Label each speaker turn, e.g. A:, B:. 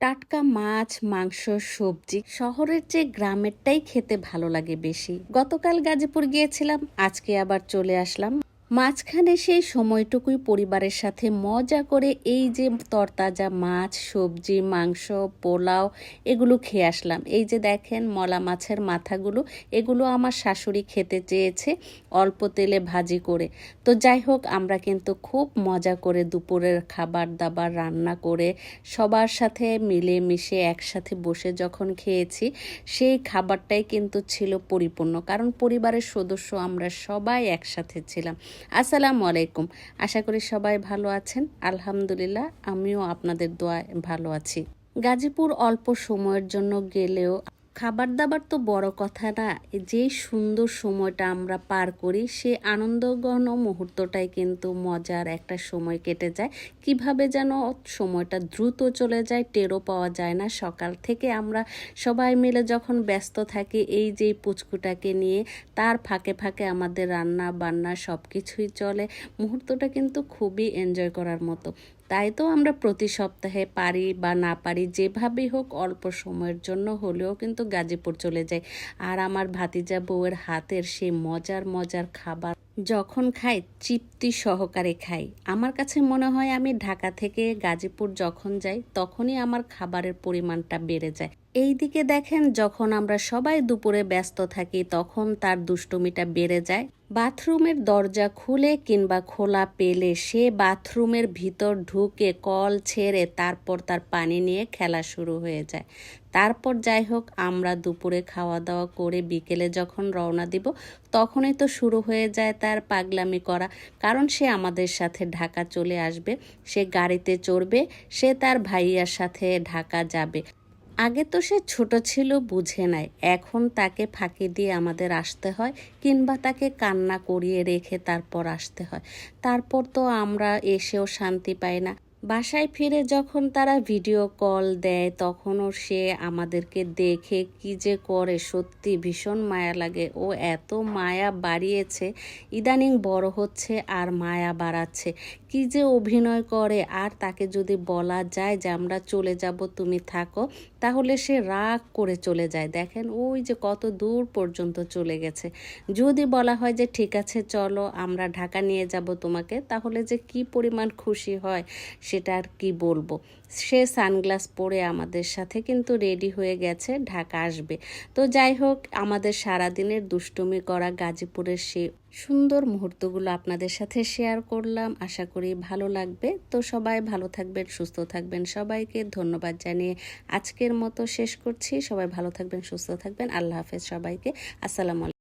A: টাটকা মাছ, মাংস, সবজি শহরের চেয়ে গ্রামেরটাই খেতে ভালো লাগে বেশি। গতকাল গাজীপুর গিয়েছিলাম, আজকে আবার চলে আসলাম। মাঝখানে সেই সময়টুকুই পরিবারের সাথে মজা করে এই যে তরতাজা মাছ, সবজি, মাংস, পোলাও এগুলো খেয়ে আসলাম। এই যে দেখেন মলা মাছের মাথাগুলো, এগুলো আমার শাশুড়ি খেতে চেয়েছে অল্প তেলে ভাজি করে। তো যাই হোক, আমরা কিন্তু খুব মজা করে দুপুরের খাবার দাবার রান্না করে সবার সাথে মিলেমিশে একসাথে বসে যখন খেয়েছি, সেই খাবারটাই কিন্তু ছিল পরিপূর্ণ, কারণ পরিবারের সদস্য আমরা সবাই একসাথে ছিলাম। আসসালামু আলাইকুম। আশা করি সবাই ভালো আছেন। আলহামদুলিল্লাহ, আমিও আপনাদের দোয়ায় ভালো আছি। গাজীপুর অল্প সময়ের জন্য গেলেও খাবার দাবার তো বড় কথা না, যে সুন্দর সময়টা আমরা পার করি সে আনন্দঘন মুহূর্তটাই কিন্তু মজার একটা সময় কেটে যায়। কিভাবে যেন সময়টা দ্রুত চলে যায়, টেরও পাওয়া যায় না। সকাল থেকে আমরা সবাই মিলে যখন ব্যস্ত থাকি এই যে পুচকুটাকে নিয়ে, তার ফাঁকে ফাঁকে আমাদের রান্না বান্না সব কিছুই চলে। মুহূর্তটা কিন্তু খুবই এনজয় করার মতো। তাই তো আমরা প্রতি সপ্তাহে পারি বা না পারি যেভাবেই হোক অল্প সময়ের জন্য হলেও কিন্তু গাজীপুর চলে যাই। আর আমার ভাতিজা বউয়ের হাতের সেই মজার মজার খাবার যখন খাই, তৃপ্তি সহকারে খাই। আমার কাছে মনে হয় আমি ঢাকা থেকে গাজীপুর যখন যাই তখনই আমার খাবারের পরিমাণটা বেড়ে যায়। এইদিকে দেখেন, যখন আমরা সবাই দুপুরে ব্যস্ত থাকি তখন তার দুষ্টুমিটা বেড়ে যায়। বাথরুমের দরজা খুলে কিংবা খোলা পেলে সে বাথরুমের ভিতর ঢুকে কল ছেড়ে তারপর তার পানি নিয়ে খেলা শুরু হয়ে যায়। তারপর যাই হোক, আমরা দুপুরে খাওয়া দাওয়া করে বিকেলে যখন রওনা দিব তখনই তো শুরু হয়ে যায় তার পাগলামি করা। কারণ সে আমাদের সাথে ঢাকা চলে আসবে, সে গাড়িতে চড়বে, সে তার ভাইয়ার সাথে ঢাকা যাবে। আগে তো সে ছোট ছিল, বুঝে নাই, এখন তাকে ফাঁকি দিয়ে আমাদের আসতে হয় কিংবা তাকে কান্না করিয়ে রেখে তারপর আসতে হয়। তারপর তো আমরা এসেও শান্তি পাই না। বাসায় ফিরে যখন তারা ভিডিও কল দেয় তখনও সে আমাদেরকে দেখে কি যে করে, সত্যি ভীষণ মায়া লাগে। ও এত মায়া বাড়িয়েছে, ইদানিং বড় হচ্ছে আর মায়া বাড়াচ্ছে। কি যে অভিনয় করে, আর তাকে যদি বলা যায় যে আমরা চলে যাব তুমি থাকো, তাহলে সে রাগ করে চলে যায়। দেখেন ওই যে কত দূর পর্যন্ত চলে গেছে। যদি বলা হয় যে ঠিক আছে চলো আমরা ঢাকা নিয়ে যাব তোমাকে, তাহলে যে কি পরিমাণ খুশি হয় সেটা আর কি বলবো। সে সানগ্লাস পরে আমাদের সাথে কিন্তু রেডি হয়ে গেছে, ঢাকা আসবে। তো যাই হোক, আমাদের সারাদিনের দুষ্টুমি করা গাজীপুরের সে সুন্দর মুহূর্তগুলো আপনাদের সাথে শেয়ার করলাম। আশা করি ভালো লাগবে। তো সবাই ভালো থাকবেন, সুস্থ থাকবেন। সবাইকে ধন্যবাদ জানিয়ে আজকের মতো শেষ করছি। সবাই ভালো থাকবেন, সুস্থ থাকবেন। আল্লাহ হাফেজ সবাইকে। আসসালামু আলাইকুম।